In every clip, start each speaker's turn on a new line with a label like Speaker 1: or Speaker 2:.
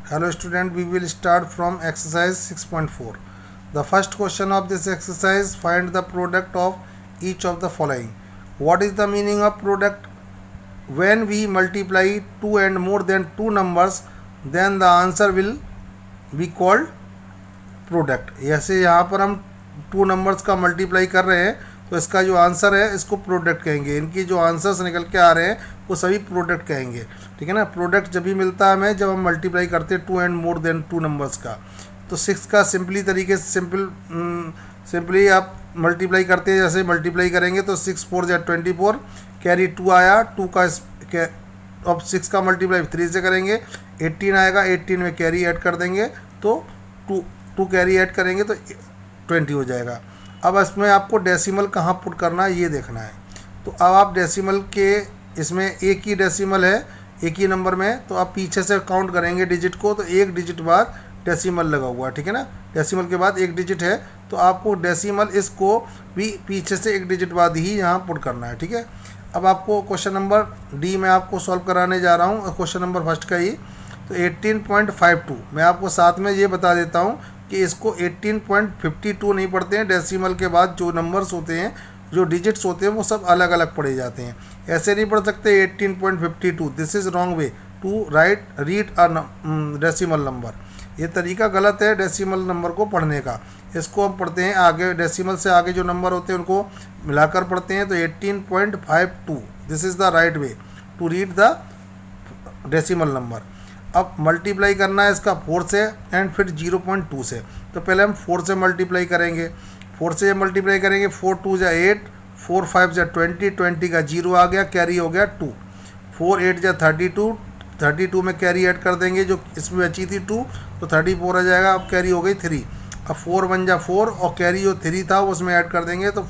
Speaker 1: Hello student, we will start from exercise 6.4. The first question of this exercise, find the product of each of the following. What is the meaning of product? When we multiply two and more than two numbers, then the answer will be called product. ऐसे यहाँ पर हम to numbers का multiply कर रहे हैं तो इसका जो आंसर है इसको प्रोडक्ट कहेंगे। इनकी जो आंसर्स निकल के आ रहे हैं वो सभी प्रोडक्ट कहेंगे, ठीक है ना। प्रोडक्ट जब भी मिलता है हमें जब हम मल्टीप्लाई करते हैं two and more than two numbers का। तो सिक्स का सिंपली तरीके से सिंपली आप मल्टीप्लाई करते हैं, जैसे मल्टीप्लाई करेंगे तो 6 4 या 24, कैरी 2 आया, 2 का अब 6 का मल्टीप्लाई 3 से करेंगे 18 आएगा, 18 में कैरी ऐड कर देंगे तो 2 कैरी ऐड करेंगे तो 20 हो जाएगा। अब इसमें आपको डेसिमल कहाँ पुट करना है ये देखना है। तो अब आप डेसिमल के इसमें एक ही डेसिमल है एक ही नंबर में, तो आप पीछे से काउंट करेंगे डिजिट को तो एक डिजिट बाद डेसिमल लगा हुआ है, ठीक है ना। डेसिमल के बाद एक डिजिट है तो आपको डेसिमल इसको भी पीछे से एक डिजिट बाद ही यहाँ पुट करना है, ठीक है। अब आपको क्वेश्चन नंबर डी में आपको सॉल्व कराने जा रहा हूँ, क्वेश्चन नंबर फर्स्ट का ही। तो 18.52 मैं आपको साथ में ये बता देता हूँ कि इसको 18.52 नहीं पढ़ते हैं। डेसिमल के बाद जो नंबर्स होते हैं जो डिजिट्स होते हैं वो सब अलग अलग पढ़े जाते हैं, ऐसे नहीं पढ़ सकते 18.52। This is wrong way to read a decimal number. ये तरीका गलत है डेसिमल नंबर को पढ़ने का। इसको हम पढ़ते हैं आगे, डेसिमल से आगे जो नंबर होते हैं उनको मिलाकर पढ़ते हैं। तो 18.52 this is the right way to read the decimal number. अब मल्टीप्लाई करना है इसका 4 से एंड फिर 0.2 से। तो पहले हम 4 से मल्टीप्लाई करेंगे, 4 से मल्टीप्लाई करेंगे 4 2 जा 8, 4 5 जा 20, 20 का 0 आ गया, कैरी हो गया 2, 4 8 जा 32, 32 में कैरी ऐड कर देंगे जो इसमें बची थी 2 तो 34 आ जाएगा। अब कैरी हो गई 3, अब 4 1 जा 4 और कैरी जो 3 था उसमें ऐड कर देंगे तो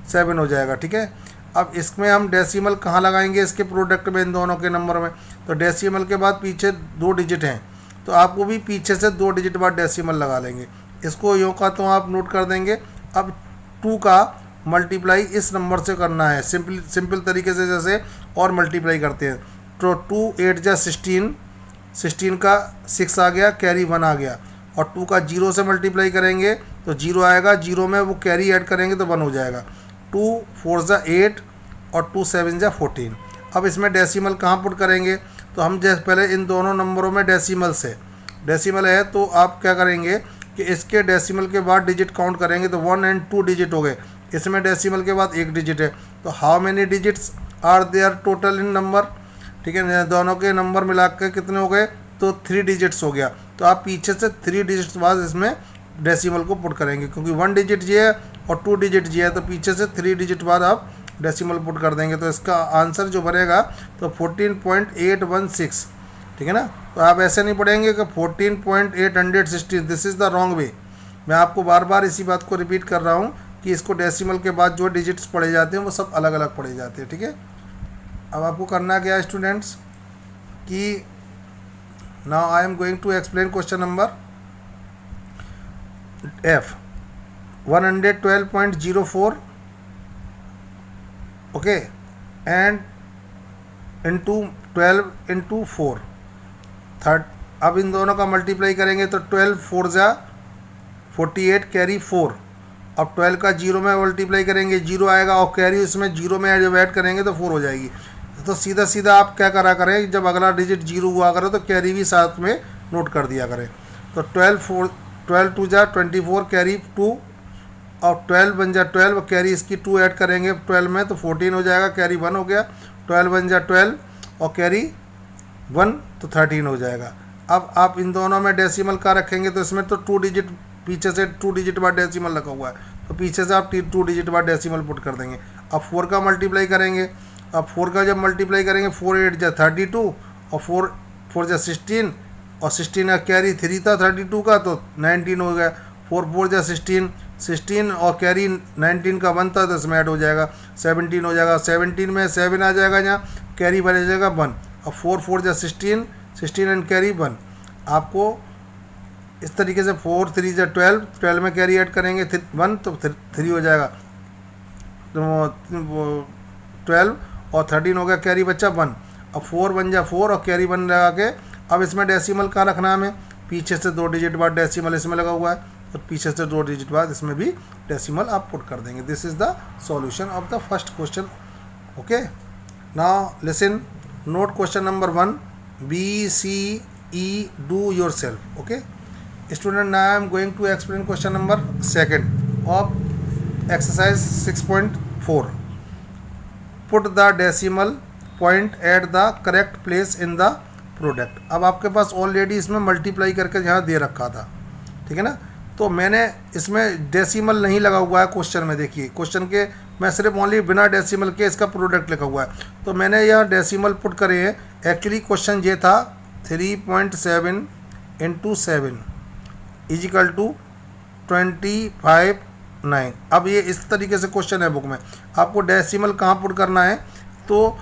Speaker 1: 7 हो जाएगा, ठीक है। अब इसमें हम डेसिमल कहाँ लगाएंगे इसके प्रोडक्ट में, इन दोनों के नंबर में। तो डेसिमल के बाद पीछे 2 डिजिट हैं तो आपको भी पीछे से 2 डिजिट बाद डेसिमल लगा लेंगे। इसको यों का तो आप नोट कर देंगे। अब 2 का मल्टीप्लाई इस नंबर से करना है सिंपल तरीके से, जैसे और मल्टीप्लाई करते हैं। तो 2 8 जा 16, 16 का 6 आ गया, कैरी 1 आ गया। और 2 का 0 से मल्टीप्लाई करेंगे तो 0 आएगा, 0 में वो कैरी ऐड करेंगे तो 1 हो जाएगा। 2 4 जा 8 और 2 7 जा 14। अब इसमें डेसिमल कहाँ पुट करेंगे, तो हम जैसे पहले इन दोनों नंबरों में डेसिमल है तो आप क्या करेंगे कि इसके डेसिमल के बाद डिजिट काउंट करेंगे तो 1 एंड 2 डिजिट हो गए। इसमें डेसिमल के बाद एक डिजिट है तो how many digits are there total in number, ठीक है। दोनों के नंबर मिला के कितने हो गए तो 3 डिजिट्स हो गया। तो आप पीछे से 3 डिजिट्स बाद इसमें डेसिमल को पुट करेंगे, क्योंकि 1 डिजिट ये है और 2 डिजिट ये है तो पीछे से 3 डिजिट बाद आप डेसिमल पुट कर देंगे। तो इसका आंसर जो बनेगा तो 14.816, ठीक है ना। तो आप ऐसे नहीं पढ़ेंगे कि 14.816, this is the wrong way. मैं आपको बार बार इसी बात को रिपीट कर रहा हूँ कि इसको डेसिमल के बाद जो डिजिट्स पढ़े जाते हैं वो सब अलग अलग पढ़े जाते हैं, ठीक है। अब आपको करना क्या है स्टूडेंट्स कि now I am going to explain question number F 112.04, okay, and into 12 into 4 third. अब इन दोनों का मल्टीप्लाई करेंगे तो 12 4 जा 48, कैरी 4। अब 12 का 0 में मल्टीप्लाई करेंगे 0 आएगा और कैरी उसमें 0 में जब ऐड करेंगे तो 4 हो जाएगी। तो सीधा सीधा आप क्या करा करें, जब अगला डिजिट 0 हुआ करे तो कैरी भी साथ में नोट कर दिया करें। तो 12 2 जा 24, कैरी 2 और 12 बन जा 12 और कैरी इसकी 2 ऐड करेंगे 12 में तो 14 हो जाएगा, कैरी 1 हो गया। 12 बन जा 12 और कैरी 1 तो 13 हो जाएगा। अब आप इन दोनों में डेसिमल का रखेंगे तो इसमें तो 2 डिजिट पीछे से 2 डिजिट बाद डेसिमल लगा हुआ है तो पीछे से आप 2 डिजिट बाद डेसिमल पुट कर देंगे। अब 4 का मल्टीप्लाई करेंगे, अब 4 का जब मल्टीप्लाई करेंगे 4 8 जा 32 और 4 4 जा 16 और 16 का कैरी 3 था 32 का तो 19 हो गया। 4 4 जा 16 और कैरी 19 का 1 था तो इसमें ऐड हो जाएगा 17 हो जाएगा। 17 में 7 आ जाएगा, यहाँ कैरी बन जाएगा 1 और 4 4 जा 16 एंड कैरी 1। आपको इस तरीके से 4 3 जा 12 में कैरी ऐड करेंगे 1 तो 3 हो जाएगा। तो 12 और 13 हो गया, कैरी बच्चा 1। अब 4 बन जा 4 और कैरी 1 लगा के अब इसमें डेसिमल कहाँ रखना है हमें, पीछे से 2 डिजिट बाद डेसिमल इसमें लगा हुआ है, और पीछे से 2 डिजिट बाद इसमें भी डेसिमल आप पुट कर देंगे। This is the solution of the first question. Okay, now listen, note question number 1, B C E do yourself. Okay student, now I am going to explain question number 2 of exercise 6.4। Put the decimal point at the correct place in the product. अब आपके पास already इसमें multiply करके यहाँ दे रखा था, ठीक है ना, तो मैंने इसमें डेसिमल नहीं लगा हुआ है क्वेश्चन में। देखिए क्वेश्चन के मैं सिर्फ ओनली बिना डेसिमल के इसका प्रोडक्ट लिखा हुआ है, तो मैंने यहाँ डेसिमल पुट करे हैं। एक्चुअली क्वेश्चन ये था 3.7 × 7 इजिकल टू 25.9। अब ये इस तरीके से क्वेश्चन है बुक में, आपको डेसिमल कहाँ पुट करना है, तो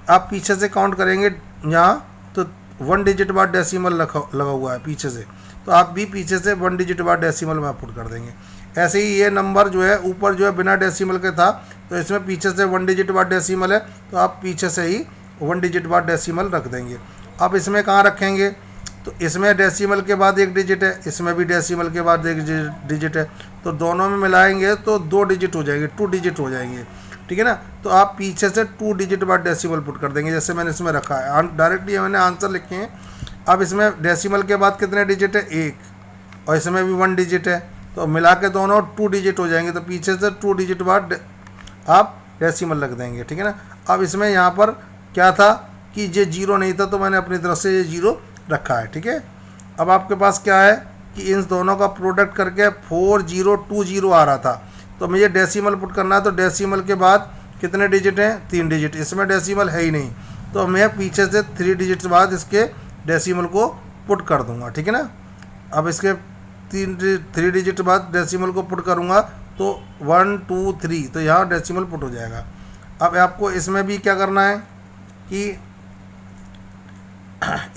Speaker 1: आप पीछे से काउंट करेंगे यहाँ, तो 1 डिजिट बाद डेसिमल लगा हुआ है पीछे से, तो आप भी पीछे से 1 डिजिट बाद डेसिमल में पुट कर देंगे। ऐसे ही ये नंबर जो है ऊपर जो है बिना डेसिमल के था, तो इसमें पीछे से 1 डिजिट बाद डेसिमल है, तो आप पीछे से ही 1 डिजिट बाद डेसिमल रख देंगे। अब इसमें कहाँ रखेंगे, तो इसमें डेसिमल के बाद 1 डिजिट है, इसमें भी डेसिमल के बाद 1 डिजिट है, तो दोनों में मिलाएंगे तो 2 डिजिट हो जाएंगे, 2 डिजिट हो जाएंगे, ठीक है ना। तो आप पीछे से 2 डिजिट बाद डेसिमल पुट कर देंगे, जैसे मैंने इसमें रखा है। डायरेक्टली मैंने आंसर लिखे हैं। अब इसमें डेसिमल के बाद कितने डिजिट है, 1, और इसमें भी 1 डिजिट है, तो मिला के दोनों 2 डिजिट हो जाएंगे, तो पीछे से 2 डिजिट बाद आप डेसिमल रख देंगे, ठीक है ना। अब इसमें यहाँ पर क्या था कि ये 0 नहीं था, तो मैंने अपनी तरफ से ये 0 रखा है, ठीक है। अब आपके पास क्या है कि इन दोनों का प्रोडक्ट करके 4020 आ रहा था, तो मुझे डेसिमल पुट करना है, तो डेसिमल के बाद कितने डिजिट हैं, 3 डिजिट, इसमें डेसिमल है ही नहीं, तो मैं पीछे से 3 डिजिट बाद इसके डेसिमल को पुट कर दूंगा, ठीक है ना। अब इसके 3 डिजिट बाद डेसिमल को पुट करूंगा, तो 1 2 3, तो यहाँ डेसिमल पुट हो जाएगा। अब आपको इसमें भी क्या करना है कि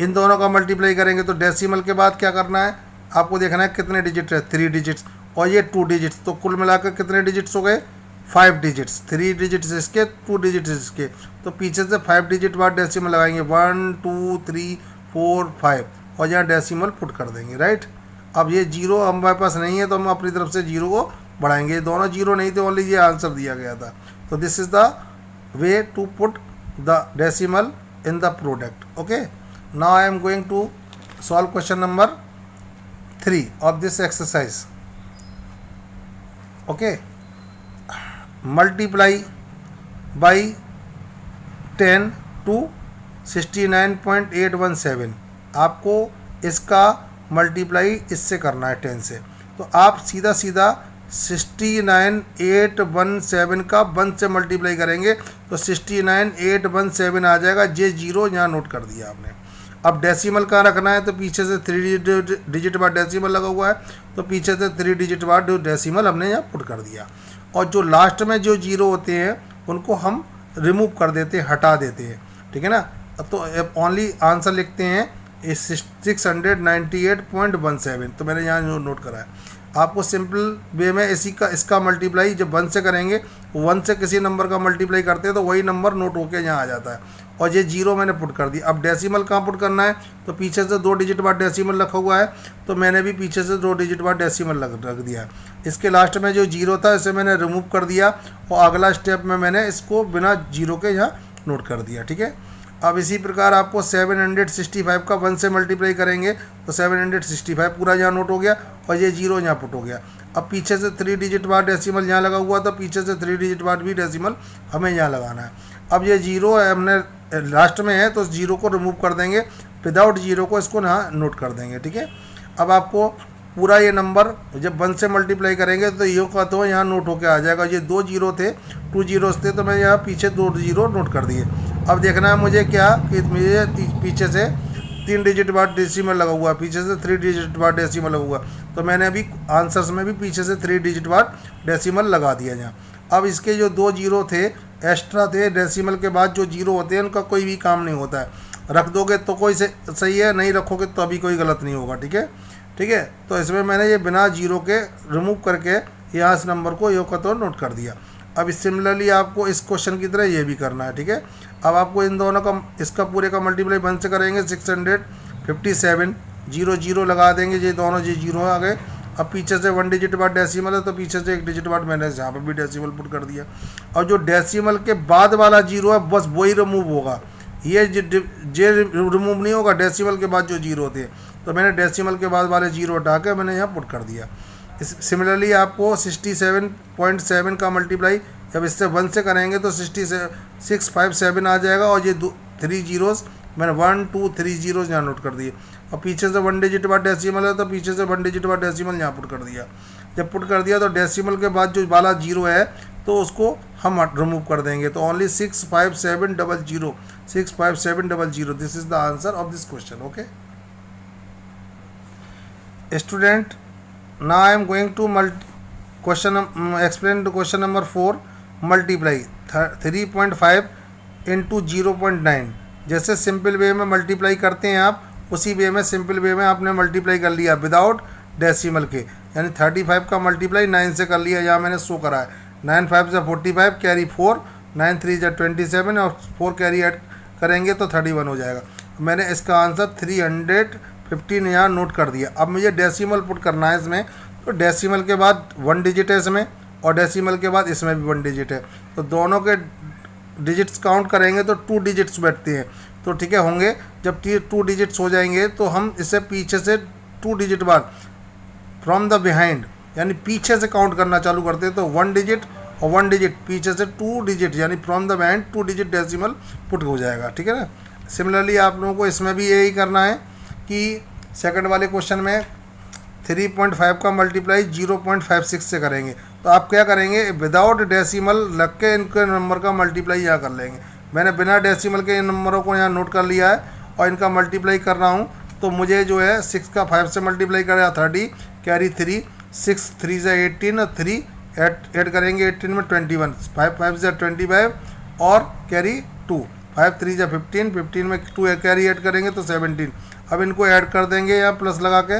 Speaker 1: इन दोनों का मल्टीप्लाई करेंगे, तो डेसिमल के बाद क्या करना है, आपको देखना है कितने डिजिट है, 3 डिजिट्स, और ये 2 डिजिट्स, तो कुल मिलाकर कितने डिजिट्स हो गए, 5 डिजिट्स। 3 डिजिट्स इसके, 2 डिजिट्स इसके, तो पीछे से 5 डिजिट बाद डेसिमल लगाएंगे, 1 2 3 4 5, और यहाँ डेसिमल पुट कर देंगे, राइट। अब ये 0 हमारे पास नहीं है, तो हम अपनी तरफ से 0 को बढ़ाएंगे। दोनों 0 नहीं थे, ओनली ये आंसर दिया गया था, तो this is the way to put the decimal in the product. Okay, now I am going to solve question number 3 of this exercise. Okay, multiply by 10 to 69.817। आपको इसका मल्टीप्लाई इससे करना है 10 से, तो आप सीधा सीधा 69817 का 1 से मल्टीप्लाई करेंगे, तो 69817 आ जाएगा। जे 0 यहाँ नोट कर दिया आपने। अब डेसिमल कहाँ रखना है, तो पीछे से 3 डिजिट बाद डेसिमल लगा हुआ है, तो पीछे से 3 डिजिट बाद डेसिमल हमने यहाँ पुट कर दिया। और जो लास्ट में जो 0 होते हैं उनको हम रिमूव कर देते हैं, हटा देते हैं, ठीक है ना। तो ओनली आंसर लिखते हैं 698.17, तो मैंने यहाँ नोट करा है। आपको सिंपल वे में इसका मल्टीप्लाई जब 1 से करेंगे, 1 से किसी नंबर का मल्टीप्लाई करते हैं तो वही नंबर नोट होके यहाँ आ जाता है, और ये 0 मैंने पुट कर दिया। अब डेसिमल कहाँ पुट करना है, तो पीछे से 2 डिजिट बाद डेसिमल रखा हुआ है, तो मैंने भी पीछे से 2 डिजिट बाद डेसिमल रख दिया। इसके लास्ट में जो 0 था इसे मैंने रिमूव कर दिया, और अगला स्टेप में मैंने इसको बिना 0 के यहाँ नोट कर दिया, ठीक है। अब इसी प्रकार आपको 765 का 1 से मल्टीप्लाई करेंगे, तो 765 पूरा यहाँ नोट हो गया, और ये 0 यहाँ पुट हो गया। अब पीछे से 3 डिजिट बाद डेसिमल यहाँ लगा हुआ था, पीछे से 3 डिजिट बाद भी डेसिमल हमें यहाँ लगाना है। अब ये 0 है हमने लास्ट में है, तो 0 को रिमूव कर देंगे, विदाउट 0 को इसको यहाँ नोट कर देंगे, ठीक है। अब आपको पूरा ये नंबर जब 1 से मल्टीप्लाई करेंगे तो ये का तो यहाँ नोट होके आ जाएगा। ये 2 0 थे, 2 zeros थे, तो मैं यहाँ पीछे 2 0 नोट कर दिए। अब देखना है मुझे क्या कि मुझे पीछे से 3 डिजिट बाद डेसिमल लगा हुआ, पीछे से 3 डिजिट बाद डेसिमल लगा हुआ, तो मैंने अभी आंसर्स में भी पीछे से 3 डिजिट बाद डेसिमल लगा दिया यहाँ। अब इसके जो 2 0 थे एक्स्ट्रा थे, डेसिमल के बाद जो 0 होते हैं उनका कोई भी काम नहीं होता है, रख दोगे तो कोई सही है, नहीं रखोगे तो अभी कोई गलत नहीं होगा, ठीक है, ठीक है। तो इसमें मैंने ये बिना 0 के रिमूव करके यहाँ इस नंबर को यो का तो नोट कर दिया। अब सिमिलरली आपको इस क्वेश्चन की तरह ये भी करना है, ठीक है। अब आपको इन दोनों का इसका पूरे का मल्टीप्लाई 1 से करेंगे, 57, 0 0 लगा देंगे, ये दोनों ये 0 आ गए। अब पीछे से 1 डिजिट बाद डेसिमल है तो पीछे से 1 डिजिट बाद मैंने यहाँ पर भी डेसिमल पुट कर दिया। और जो डेसिमल के बाद वाला 0 है बस वही रिमूव होगा, ये रिमूव नहीं होगा डेसिमल के बाद जो 0 होते हैं। तो मैंने डेसिमल के बाद वाले 0 हटा के मैंने यहाँ पुट कर दिया। सिमिलरली आपको 67.7 का मल्टीप्लाई जब इससे 1 से करेंगे तो 657 आ जाएगा। और ये 3 जीरोज़ मैंने 1 2 3 जीरोज़ यहाँ नोट कर दिए। और पीछे से 1 डिजिट बाद डेसिमल है तो पीछे से 1 डिजिट बाद डेसिमल यहाँ पुट कर दिया। जब पुट कर दिया तो डेसिमल के बाद जो वाला 0 है तो उसको हम रिमूव कर देंगे। तो only 65700, 65700, this is the answer of this question. Okay student, now I am going to explain the question number 4, multiply 3.5 into 0.9। जैसे सिंपल वे में मल्टीप्लाई करते हैं आप, उसी वे में सिंपल वे में आपने मल्टीप्लाई कर लिया विदाउट डेसिमल के, यानी 35 का मल्टीप्लाई 9 से कर लिया, यहाँ मैंने शो करा है। 9 5 से 45, कैरी 4, 9 3 से 27 और 4 कैरी ऐड करेंगे तो 31 हो जाएगा। मैंने इसका आंसर 315 यहाँ नोट कर दिया। अब मुझे डेसिमल पुट करना है इसमें, तो डेसिमल के बाद 1 डिजिट है इसमें और डेसिमल के बाद इसमें भी 1 डिजिट है, तो दोनों के डिजिट्स काउंट करेंगे तो 2 डिजिट्स बैठते हैं। तो ठीक है होंगे, जब 2 डिजिट्स हो जाएंगे तो हम इसे पीछे से 2 डिजिट बाद फ्रॉम द बिहाइंड यानी पीछे से काउंट करना चालू करते हैं। तो 1 डिजिट और 1 डिजिट पीछे से 2 डिजिट यानी from the behind 2 digit decimal put हो जाएगा। ठीक है ना। सिमिलरली आप लोगों को इसमें भी यही करना है कि सेकंड वाले क्वेश्चन में 3.5 का मल्टीप्लाई 0.56 से करेंगे। तो आप क्या करेंगे, विदाउट डेसिमल लग के इनके नंबर का मल्टीप्लाई यहाँ कर लेंगे। मैंने बिना डेसिमल के इन नंबरों को यहाँ नोट कर लिया है और इनका मल्टीप्लाई कर रहा हूँ। तो मुझे जो है 6 का 5 से मल्टीप्लाई करेगा 30, कैरी 3, 6 3 से 18 और 3 ऐड करेंगे 18 में 21, 5 5 से 25 और कैरी 2, 5 3 से 15, 15 में 2 कैरी ऐड करेंगे तो 17। अब इनको ऐड कर देंगे यहाँ प्लस लगा के।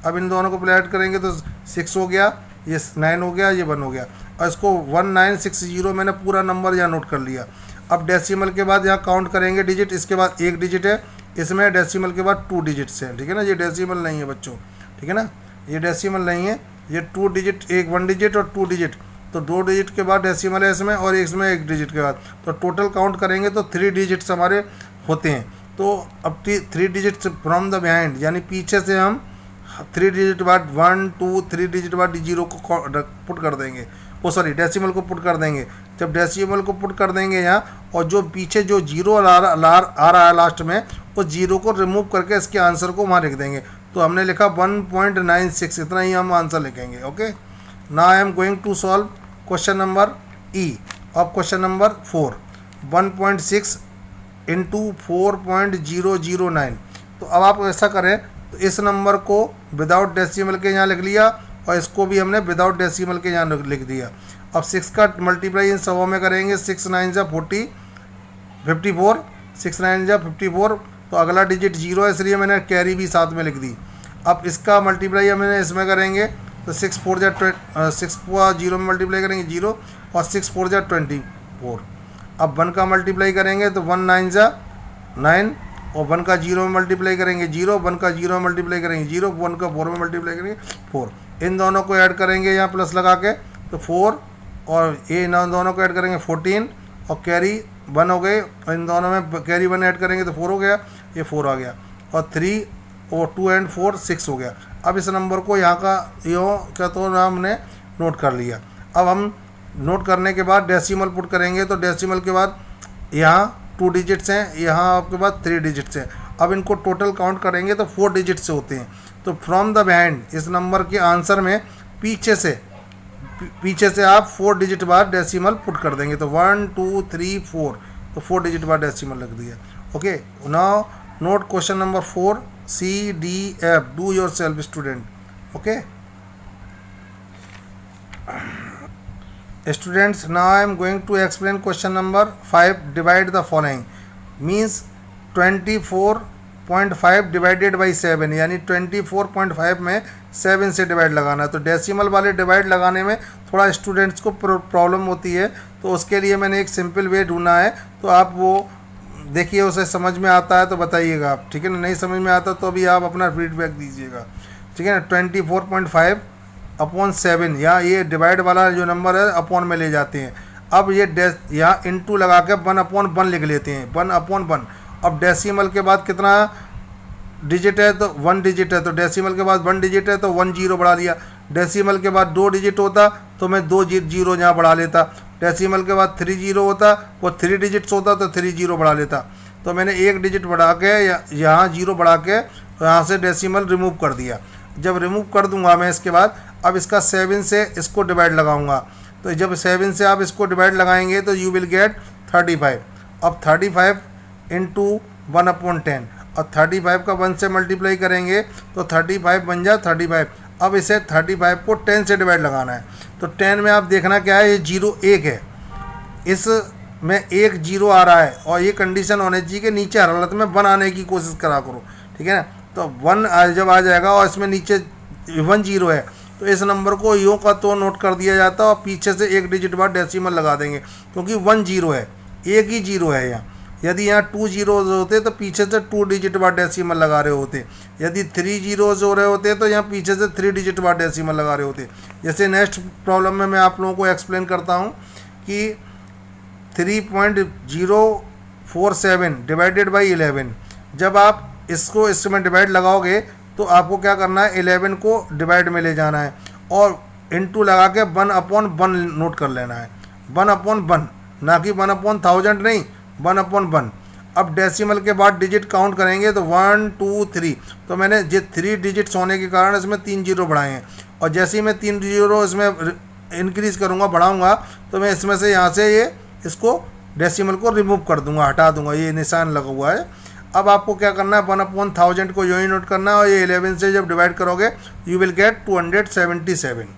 Speaker 1: अब इन दोनों को ऐड करेंगे तो 6 हो गया, ये 9 हो गया, ये 1 हो गया। और इसको 1960 मैंने पूरा नंबर यहाँ नोट कर लिया। अब डेसिमल के बाद यहाँ काउंट करेंगे डिजिट, इसके बाद 1 डिजिट है इसमें, डेसिमल के बाद 2 डिजिट्स हैं। ठीक है ना, ये डेसिमल नहीं है बच्चों, ठीक है ना, ये डेसिमल नहीं है, ये 2 डिजिट, 1 डिजिट और 2 डिजिट। तो 2 डिजिट के बाद डेसिमल है इसमें और इसमें 1 डिजिट के बाद, तो टोटल काउंट करेंगे तो 3 डिजिट्स हमारे होते हैं। तो अब 3 डिजिट्स फ्रॉम द बिहाइंड यानी पीछे से हम 3 डिजिट बाद 1 2 3 डिजिट बाद 0 को पुट कर देंगे, वो सॉरी डेसिमल को पुट कर देंगे। जब डेसिमल को पुट कर देंगे यहाँ, और जो पीछे जो 0 आ रहा है लास्ट में, उस 0 को रिमूव करके इसके आंसर को वहाँ लिख देंगे। तो हमने लिखा 1.96, इतना ही हम आंसर लिखेंगे। Okay, now I am going to solve question number E of question number 4, 1.6 into 4.009। तो अब आप ऐसा करें, तो इस नंबर को विदाउट डेसिमल के यहाँ लिख लिया और इसको भी हमने विदाउट डेसिमल के यहाँ लिख दिया। अब 6 का मल्टीप्लाई इन सबों में करेंगे, 6 9 जा 54, 6 9 जा 54। तो अगला डिजिट 0 है इसलिए मैंने कैरी भी साथ में लिख दी। अब इसका मल्टीप्लाई मैंने इसमें करेंगे तो 6 4 जा 6 को 0 में मल्टीप्लाई करेंगे 0 और 6 4 जा 24। अब 1 का मल्टीप्लाई करेंगे तो 1 9 जा 9 और 1 का 0 में मल्टीप्लाई करेंगे 0, 1 का 0 में मल्टीप्लाई करेंगे 0, 1 का 4 में मल्टीप्लाई करेंगे 4। इन दोनों को ऐड करेंगे यहाँ प्लस लगा के, तो 4 और ये इन दोनों को ऐड करेंगे 14 और कैरी 1 हो गए, और इन दोनों में कैरी 1 ऐड करेंगे तो 4 हो गया, ये 4 आ गया, और 3 और 2 एंड 4 6 हो गया। अब इस नंबर को यहाँ का यो क्या तो हमने नोट कर लिया। अब हम नोट करने के बाद डेसिमल पुट करेंगे, तो डेसिमल के बाद यहाँ 2 डिजिट्स हैं, यहाँ आपके पास 3 डिजिट्स हैं। अब इनको टोटल काउंट करेंगे तो 4 डिजिट से होते हैं। तो फ्रॉम द बिहाइंड इस नंबर के आंसर में पीछे से आप 4 डिजिट बाद डेसिमल पुट कर देंगे। तो 1 2 3 4, तो 4 डिजिट बाद डेसिमल लग दिया। Okay, now note question number 4 C D F, do your self student. Okay students, now I am going to explain question number 5, divide the following, means 24.5 divided by 7, यानी 24.5 में 7 से डिवाइड लगाना है। तो decimal वाले divide लगाने में थोड़ा स्टूडेंट्स को प्रॉब्लम होती है, तो उसके लिए मैंने एक सिंपल वे ढूंढा है। तो आप वो देखिए उसे समझ में आता है तो बताइएगा आप, ठीक है ना। नहीं समझ में आता तो अभी आप अपना फीडबैक दीजिएगा, ठीक है ना। 24.5 अपॉन 7, यहाँ ये डिवाइड वाला जो नंबर है अपॉन में ले जाते हैं। अब ये यहाँ इनटू लगा के 1/1 लिख लेते हैं, 1/1। अब डेसिमल के बाद कितना डिजिट है, तो 1 डिजिट है, तो डेसिमल के बाद 1 डिजिट है तो 1 जीरो बढ़ा लिया। डेसिमल के बाद 2 डिजिट होता तो मैं 2 जीरो यहाँ बढ़ा लेता। डेसिमल के बाद 3 जीरो होता, वो 3 डिजिट्स होता तो 3 जीरो बढ़ा लेता। तो मैंने 1 डिजिट बढ़ा के यहाँ जीरो बढ़ा के यहाँ से डेसिमल रिमूव कर दिया। जब रिमूव कर दूंगा मैं इसके बाद, अब इसका 7 से इसको डिवाइड लगाऊंगा। तो जब 7 से आप इसको डिवाइड लगाएंगे तो यू विल गेट 35। अब 35 इंटू 1/10, और 35 का 1 से मल्टीप्लाई करेंगे तो 35 बन जाए 35। अब इसे 35 को 10 से डिवाइड लगाना है। तो 10 में आप देखना क्या है, ये जीरो 1 है, इसमें 1 जीरो आ रहा है, और ये कंडीशन होनी चाहिए कि नीचे हर हालत में 1 आने की कोशिश करा करो, ठीक है ना। तो 1 जब आ जाएगा और इसमें नीचे 1 जीरो है तो इस नंबर को यूँ का तो नोट कर दिया जाता है और पीछे से 1 डिजिट बाद डेसिमल लगा देंगे, क्योंकि 1 जीरो है, एक ही जीरो है यहाँ। यदि यहाँ 2 जीरोज़ होते तो पीछे से 2 डिजिट बाद डेसिमल लगा रहे होते। यदि 3 जीरोज़ हो रहे होते तो यहाँ पीछे से 3 डिजिट बाद डेसिमल लगा रहे होते। जैसे नेक्स्ट प्रॉब्लम में मैं आप लोगों को एक्सप्लेन करता हूँ कि 3.047 डिवाइडेड बाई 11। जब आप इसको इसमें डिवाइड लगाओगे तो आपको क्या करना है, 11 को डिवाइड में ले जाना है और इंटू लगा के 1/1 नोट कर लेना है। 1/1, ना कि 1/1000 नहीं, 1/1। अब डेसिमल के बाद डिजिट काउंट करेंगे तो 1 2 3। तो मैंने ये 3 डिजिट्स होने के कारण इसमें 3 जीरो बढ़ाए हैं, और जैसे ही मैं 3 जीरो इसमें इंक्रीज़ करूँगा, बढ़ाऊँगा, तो मैं इसमें से यहाँ से ये इसको डेसिमल को रिमूव कर दूँगा, हटा दूँगा, ये निशान लगा हुआ है। अब आपको क्या करना है, 1/1000 को यूँ ही नोट करना है, और ये 11 से जब डिवाइड करोगे यू विल गेट 277।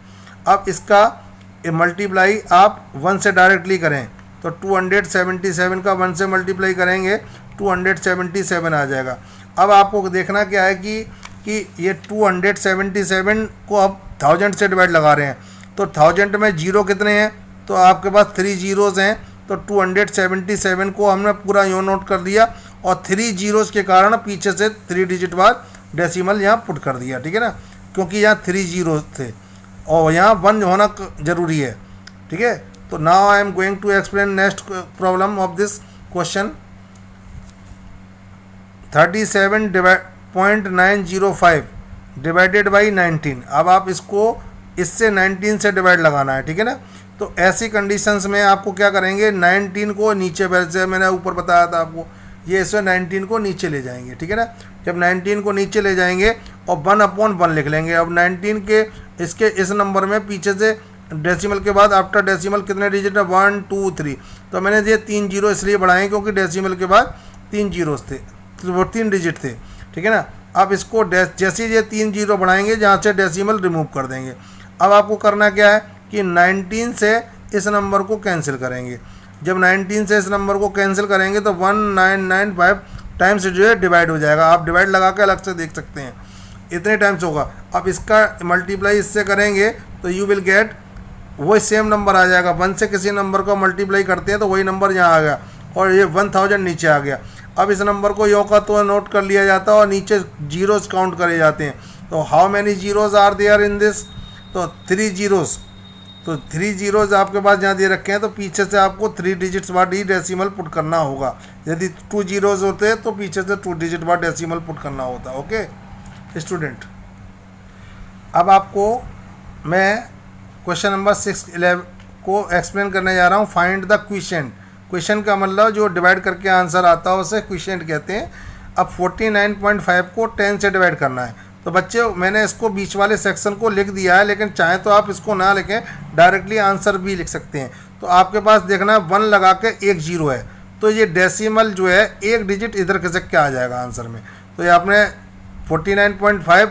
Speaker 1: अब इसका मल्टीप्लाई आप 1 से डायरेक्टली करें तो 277 का 1 से मल्टीप्लाई करेंगे 277 आ जाएगा। अब आपको देखना क्या है कि ये 277 को अब 1000 से डिवाइड लगा रहे हैं, तो 1000 में जीरो कितने हैं, तो आपके पास 3 जीरोज़ हैं। तो 277 को हमने पूरा यूँ नोट कर दिया, और 3 जीरोज़ के कारण पीछे से 3 डिजिट बाद डेसिमल यहाँ पुट कर दिया, ठीक है ना, क्योंकि यहाँ 3 जीरो थे और यहाँ 1 होना जरूरी है, ठीक है। तो now I am going to explain next problem of this question. 37.905 divided by 19। अब आप इसको इससे 19 से डिवाइड लगाना है, ठीक है ना। तो ऐसी कंडीशंस में आपको क्या करेंगे, 19 को नीचे, वैसे मैंने ऊपर बताया था आपको, ये इसमें 19 को नीचे ले जाएंगे, ठीक है ना। जब 19 को नीचे ले जाएंगे और 1/1 लिख लेंगे। अब 19 के इसके इस नंबर में पीछे से डेसिमल के बाद आफ्टर डेसिमल कितने डिजिट है, 1 2 3। तो मैंने ये 3 जीरो इसलिए बढ़ाए क्योंकि डेसिमल के बाद 3 जीरोस थे, तो वो 3 डिजिट थे, ठीक है ना। अब इसको जैसे ये 3 जीरो बढ़ाएंगे जहाँ से डेसिमल रिमूव कर देंगे। अब आपको करना क्या है कि 19 से इस नंबर को कैंसिल करेंगे। जब 19 से इस नंबर को कैंसिल करेंगे तो 1995 टाइम्स जो है डिवाइड हो जाएगा। आप डिवाइड लगा के अलग से देख सकते हैं, इतने टाइम्स होगा। अब इसका मल्टीप्लाई इससे करेंगे तो यू विल गेट वही सेम नंबर आ जाएगा। 1 से किसी नंबर को मल्टीप्लाई करते हैं तो वही नंबर यहाँ आ गया, और ये 1000 नीचे आ गया। अब इस नंबर को यों का तो नोट कर लिया जाता है और नीचे जीरोज़ काउंट करे जाते हैं। तो how many zeros are there in this, तो 3 जीरोज़। तो 3 जीरोज़ आपके पास जहाँ दे रखे हैं तो पीछे से आपको 3 डिजिट्स बाद ही डेसिमल पुट करना होगा। यदि 2 जीरोज़ होते हैं तो पीछे से 2 डिजिट बाद डेसिमल पुट करना होता है। ओके स्टूडेंट, अब आपको मैं क्वेश्चन नंबर 611 को एक्सप्लेन करने जा रहा हूँ। Find the क्विशेंट। क्वेश्चन का मतलब जो डिवाइड करके आंसर आता है उसे क्विशेंट कहते हैं। अब 49.5 को 10 से डिवाइड करना है। तो बच्चे मैंने इसको बीच वाले सेक्शन को लिख दिया है, लेकिन चाहे तो आप इसको ना लिखें, डायरेक्टली आंसर भी लिख सकते हैं। तो आपके पास देखना 1 लगा के 1 जीरो है, तो ये डेसिमल जो है 1 डिजिट इधर खिसक के आ जाएगा आंसर में। तो ये आपने 49.5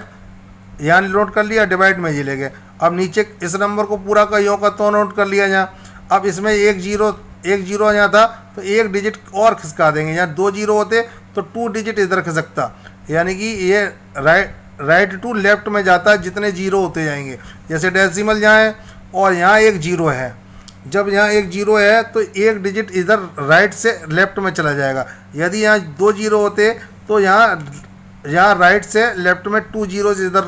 Speaker 1: यहाँ नोट कर लिया, डिवाइड में ये ले गए। अब नीचे इस नंबर को पूरा का यों का तो नोट कर लिया यहाँ। अब इसमें 1 जीरो यहाँ था तो 1 डिजिट और खिसका देंगे। यहाँ 2 जीरो होते तो 2 डिजिट इधर खिसकता, यानी कि ये राइट टू लेफ्ट में जाता है जितने जीरो होते जाएंगे। जैसे डेसिमल यहाँ है और यहाँ 1 जीरो है, जब यहाँ एक जीरो है तो एक डिजिट इधर राइट से लेफ्ट में चला जाएगा। यदि यहाँ दो जीरो होते तो यहाँ राइट से लेफ्ट में टू जीरो इधर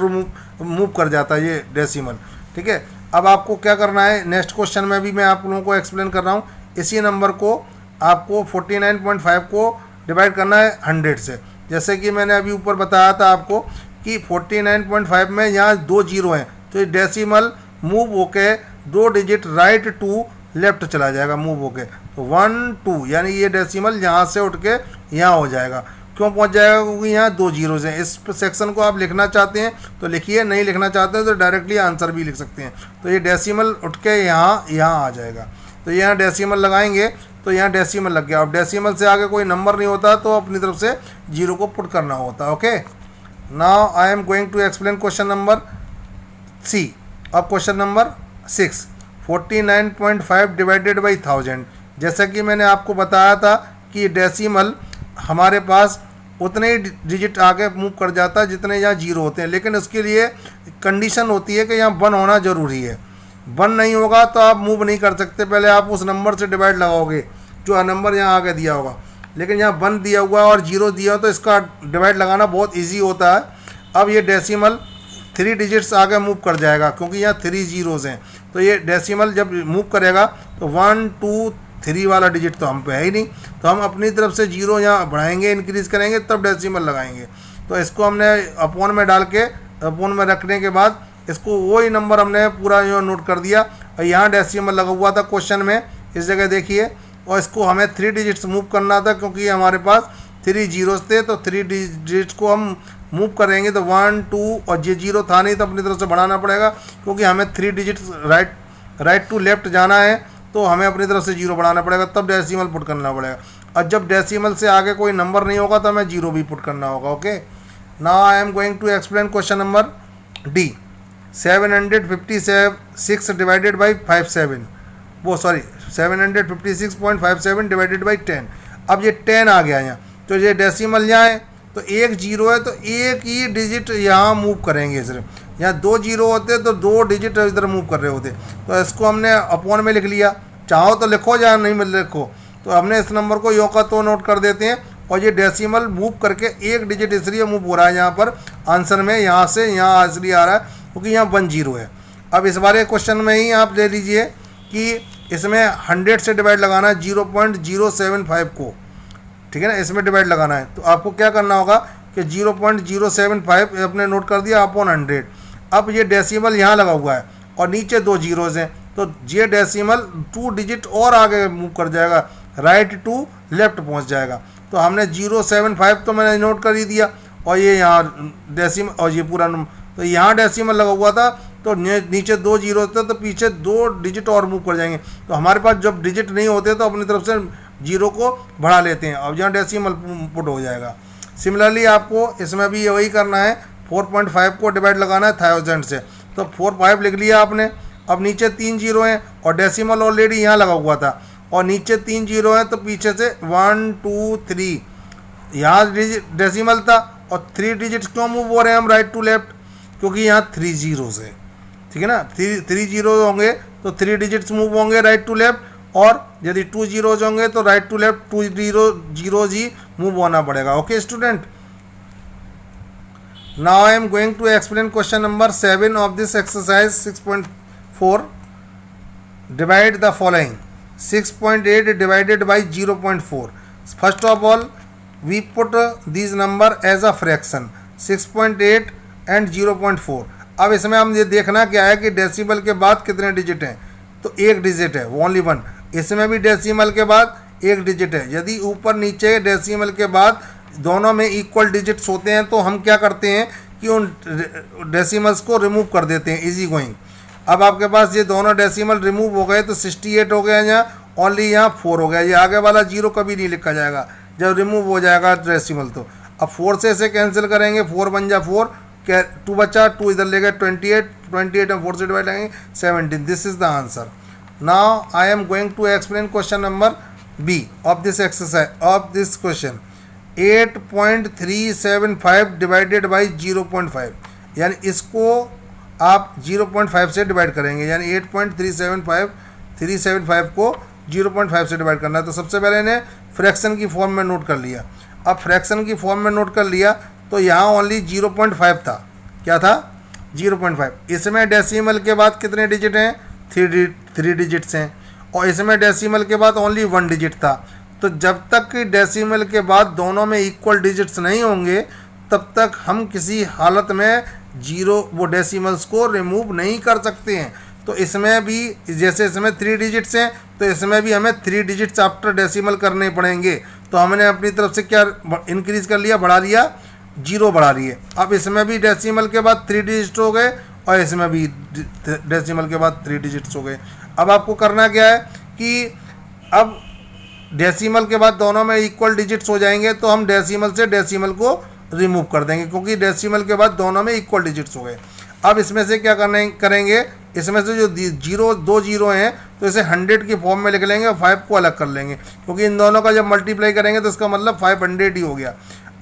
Speaker 1: मूव कर जाता है ये डेसिमल। ठीक है, अब आपको क्या करना है, नेक्स्ट क्वेश्चन में भी मैं आप लोगों को एक्सप्लेन कर रहा हूँ। इसी नंबर को आपको 49.5 को डिवाइड करना है 100 से। जैसे कि मैंने अभी ऊपर बताया था आपको कि 49.5 में यहाँ दो जीरो हैं, तो ये डेसिमल मूव होके दो डिजिट राइट टू लेफ्ट चला जाएगा मूव होके, तो 1 2, यानी ये डेसिमल यहाँ से उठ के यहाँ हो जाएगा। क्यों पहुँच जाएगा? क्योंकि यहाँ दो जीरोज हैं। इस सेक्शन को आप लिखना चाहते हैं तो लिखिए, नहीं लिखना चाहते हैं तो डायरेक्टली आंसर भी लिख सकते हैं। तो ये डेसिमल उठ के यहाँ आ जाएगा, तो यहाँ डेसिमल लगाएंगे तो यहाँ डेसिमल लग गया। अब डेसिमल से आगे कोई नंबर नहीं होता तो अपनी तरफ से जीरो को पुट करना होता। Okay, now I am going to explain question number C. अब क्वेश्चन नंबर 6, 49.5 डिवाइडेड बाई 1000। जैसा कि मैंने आपको बताया था कि डेसिमल हमारे पास उतने ही डिजिट आगे मूव कर जाता है जितने यहाँ जीरो होते हैं, लेकिन उसके लिए कंडीशन होती है कि यहाँ 1 होना ज़रूरी है। 1 नहीं होगा तो आप मूव नहीं कर सकते, पहले आप उस नंबर से डिवाइड लगाओगे जो नंबर यहाँ आगे दिया होगा। लेकिन यहाँ 1 दिया हुआ है और 0 दिया हो तो इसका डिवाइड लगाना बहुत ईजी होता है। अब ये डेसिमल 3 डिजिट्स आगे मूव कर जाएगा क्योंकि यहाँ 3 जीरोज़ हैं, तो ये डेसिमल जब मूव करेगा तो 1 2 3 वाला डिजिट तो हम पे है ही नहीं, तो हम अपनी तरफ से जीरो यहाँ बढ़ाएंगे, इंक्रीज़ करेंगे, तब डेसिमल लगाएंगे। तो इसको हमने अपॉन में डाल के, अपॉन में रखने के बाद इसको वही नंबर हमने पूरा जो नोट कर दिया, और यहाँ डेसिमल लगा हुआ था क्वेश्चन में, इस जगह देखिए। और इसको हमें 3 डिजिट्स मूव करना था क्योंकि हमारे पास 3 जीरोस थे, तो 3 डिजिट्स को हम मूव करेंगे तो 1 2, और ये जीरो था नहीं तो अपनी तरफ से बढ़ाना पड़ेगा क्योंकि हमें 3 डिजिट्स राइट टू लेफ्ट जाना है, तो हमें अपनी तरफ से जीरो बढ़ाना पड़ेगा, तब डेसिमल पुट करना पड़ेगा। और जब डेसिमल से आगे कोई नंबर नहीं होगा तो हमें जीरो भी पुट करना होगा। Okay, now I am going to explain question number D. 756 divided by 57, वो सॉरी 756.57 डिवाइडेड बाई 10। अब ये 10 आ गया यहाँ, तो ये डेसिमल यहाँ है तो एक जीरो है तो एक ही डिजिट यहाँ मूव करेंगे। सिर्फ यहाँ 2 जीरो होते तो 2 डिजिट इधर मूव कर रहे होते, तो इसको हमने अपॉन में लिख लिया। चाहो तो लिखो या नहीं लिखो, तो हमने इस नंबर को यो का तो नोट कर देते हैं। और ये डेसिमल मूव करके एक डिजिट इसलिए मूव हो रहा है यहाँ पर आंसर में, यहाँ से यहाँ इसलिए आ रहा है क्योंकि यहाँ 1 जीरो है। अब इस बारे क्वेश्चन में ही आप ले लीजिए कि इसमें 100 से डिवाइड लगाना है 0.075 को, ठीक है ना, इसमें डिवाइड लगाना है। तो आपको क्या करना होगा कि 0.075 अपने नोट कर दिया अपॉन 100। अब ये डेसिमल यहाँ लगा हुआ है और नीचे 2 जीरोज़ हैं, तो ये डेसिमल 2 डिजिट और आगे मूव कर जाएगा, राइट टू लेफ्ट पहुँच जाएगा। तो हमने 0.75 तो मैंने नोट कर ही दिया, और ये यहाँ डेसिमल, और ये पूरा तो यहाँ डेसिमल लगा हुआ था तो नीचे 2 जीरो थे तो पीछे 2 डिजिट और मूव कर जाएंगे। तो हमारे पास जब डिजिट नहीं होते तो अपनी तरफ से जीरो को बढ़ा लेते हैं, अब यहाँ डेसिमल पुट हो जाएगा। सिमिलरली आपको इसमें भी वही करना है, 4.5 को डिवाइड लगाना है 1000 से, तो 4 लिख लिया आपने। अब नीचे 3 जीरो हैं और डेसिमल ऑलरेडी यहाँ लगा हुआ था, और नीचे 3 जीरो हैं तो पीछे से 1 2 3 यहाँ डेसिमल था, और 3 डिजिट्स क्यों मूव हो रहे हैं हम राइट टू लेफ्ट, क्योंकि यहाँ 3 जीरोज़ है, ठीक है ना। 3 जीरो होंगे तो 3 डिजिट्स मूव होंगे राइट टू लेफ्ट, और यदि 2 जीरोज होंगे तो राइट टू लेफ्ट 2 जीरोज ही मूव होना पड़ेगा। Okay student, now I am going to explain question number 7 of this exercise 6.4। Divide the following. 6.8 divided by 0.4। First of all we put this number as a fraction 6.8 and 0.4। अब इसमें हम ये देखना क्या है कि डेसिमल के बाद कितने डिजिट हैं, तो एक डिजिट है, ओनली 1। इसमें भी डेसिमल के बाद एक डिजिट है। यदि ऊपर नीचे डेसिमल के बाद दोनों में इक्वल डिजिट्स होते हैं तो हम क्या करते हैं कि उन डेसिमल्स को रिमूव कर देते हैं, इजी गोइंग। अब आपके पास ये दोनों डेसिमल रिमूव हो गए तो 68 हो गया, यहाँ ओनली यहाँ 4 हो गया। ये आगे वाला जीरो कभी नहीं लिखा जाएगा जब रिमूव हो जाएगा डेसिमल। तो अब 4 से इसे कैंसिल करेंगे, 4 बन जा 4, 2 बचा, 2 इधर ले गए 28 और 4 से डिवाइड करेंगे 17। This is the answer. Now I am going to explain question number B of this exercise of this question. 8.375 divided by 0.5, यानी इसको आप 0.5 से डिवाइड करेंगे, यानी 8.375 375 को 0.5 से डिवाइड करना है। तो सबसे पहले इन्हें फ्रैक्शन की फॉर्म में नोट कर लिया। अब फ्रैक्शन की फॉर्म में नोट कर लिया तो यहाँ ओनली 0.5 था। क्या था? 0.5। इसमें डेसिमल के बाद कितने डिजिट हैं? 3 डिजिट्स हैं। और इसमें डेसिमल के बाद ओनली 1 डिजिट था। तो जब तक कि डेसिमल के बाद दोनों में इक्वल डिजिट्स नहीं होंगे तब तक हम किसी हालत में वो डेसिमल्स को रिमूव नहीं कर सकते हैं। तो इसमें भी जैसे इसमें 3 डिजिट्स हैं तो इसमें भी हमें 3 डिजिट्स आफ्टर डेसिमल करने पड़ेंगे। तो हमने अपनी तरफ से क्या इंक्रीज कर लिया, बढ़ा लिया, 0 बढ़ा लिए। अब इसमें भी डेसिमल के बाद 3 डिजिट हो गए और इसमें भी डेसिमल के बाद 3 डिजिट्स हो गए। अब आपको करना क्या है कि अब डेसिमल के बाद दोनों में इक्वल डिजिट्स हो जाएंगे तो हम डेसिमल से डेसिमल को रिमूव कर देंगे, क्योंकि डेसिमल के बाद दोनों में इक्वल डिजिट्स हो गए। अब इसमें से क्या करेंगे, इसमें से जो 2 जीरो हैं तो इसे 100 की फॉर्म में लिख लेंगे और 5 को अलग कर लेंगे, क्योंकि इन दोनों का जब मल्टीप्लाई करेंगे तो इसका मतलब 500 ही हो गया।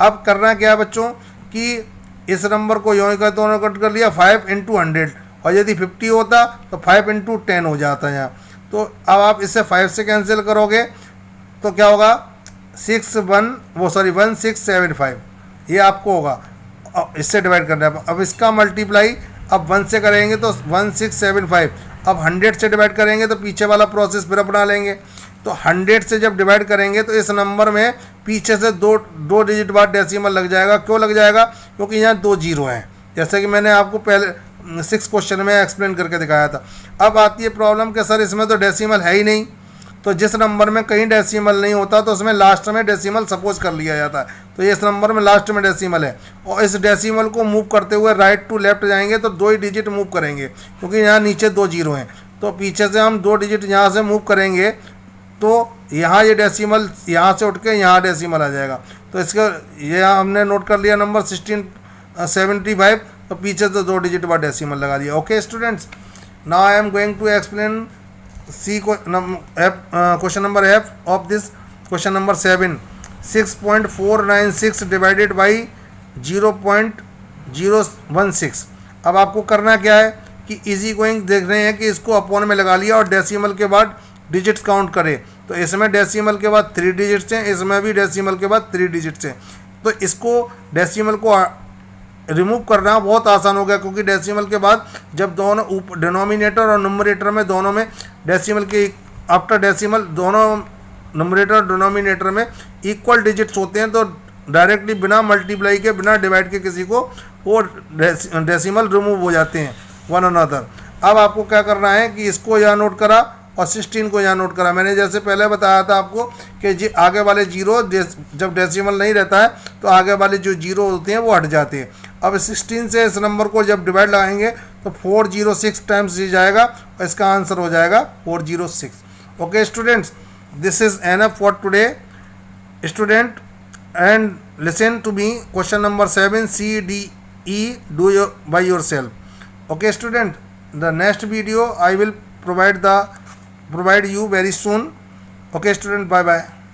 Speaker 1: अब करना क्या है बच्चों कि इस नंबर को यूँ का दोनों कट कर लिया 5 × 100, और यदि 50 होता तो 5 × 10 हो जाता है यहाँ। तो अब आप इससे 5 से कैंसिल करोगे तो क्या होगा, 1675 ये आपको होगा। अब इससे डिवाइड करना है। अब इसका मल्टीप्लाई अब 1 से करेंगे तो 1675। अब 100 से डिवाइड करेंगे तो पीछे वाला प्रोसेस फिर अपना लेंगे। तो 100 से जब डिवाइड करेंगे तो इस नंबर में पीछे से दो डिजिट बाद डेसिमल लग जाएगा। क्यों लग जाएगा? क्योंकि यहाँ 2 जीरो हैं, जैसे कि मैंने आपको पहले 6 क्वेश्चन में एक्सप्लेन करके दिखाया था। अब आती है प्रॉब्लम कि सर इसमें तो डेसिमल है ही नहीं। तो जिस नंबर में कहीं डेसिमल नहीं होता तो उसमें लास्ट में डेसिमल सपोज कर लिया जाता है। तो ये इस नंबर में लास्ट में डेसिमल है, और इस डेसिमल को मूव करते हुए राइट टू लेफ्ट जाएंगे तो 2 ही डिजिट मूव करेंगे, क्योंकि यहाँ नीचे 2 जीरो हैं। तो पीछे से हम 2 डिजिट यहाँ से मूव करेंगे तो यहाँ ये डेसिमल यहाँ से उठ के यहाँ डेसिमल आ जाएगा। तो इसका ये हमने नोट कर लिया नंबर 1675, तो पीछे से 2 डिजिट बाद डेसिमल लगा दिया। Okay students, now I am going to explain question number F of this question number 7. 6.496 divided by 0.016। अब आपको करना क्या है कि इजी गोइंग देख रहे हैं कि इसको अपॉन में लगा लिया और डेसिमल के बाद डिजिट्स काउंट करें। तो इसमें डेसिमल के बाद 3 डिजिट्स हैं, इसमें भी डेसिमल के बाद 3 डिजिट्स हैं। तो इसको डेसिमल को रिमूव करना बहुत आसान हो गया, क्योंकि डेसिमल के बाद जब दोनों डिनोमिनेटर और न्यूमरेटर में दोनों में डेसिमल के आफ्टर डेसिमल दोनों न्यूमरेटर और डिनोमिनेटर में इक्वल डिजिट्स होते हैं तो डायरेक्टली बिना मल्टीप्लाई के बिना डिवाइड के किसी को वो डेसिमल रिमूव हो जाते हैं वन अनदर। अब आपको क्या करना है कि इसको यहाँ नोट करा और 16 को यहाँ नोट करा। मैंने जैसे पहले बताया था आपको कि आगे वाले जीरो जब डेसिमल नहीं रहता है तो आगे वाले जो जीरो होते हैं वो हट जाते हैं। अब 16 से इस नंबर को जब डिवाइड लगाएंगे तो 406 टाइम्स ही जाएगा और इसका आंसर हो जाएगा 406। Okay students, this is enough for today student, and listen to me question number 7 C D E do by yourself. Okay student, the next video I will provide you very soon. Okay student, bye bye.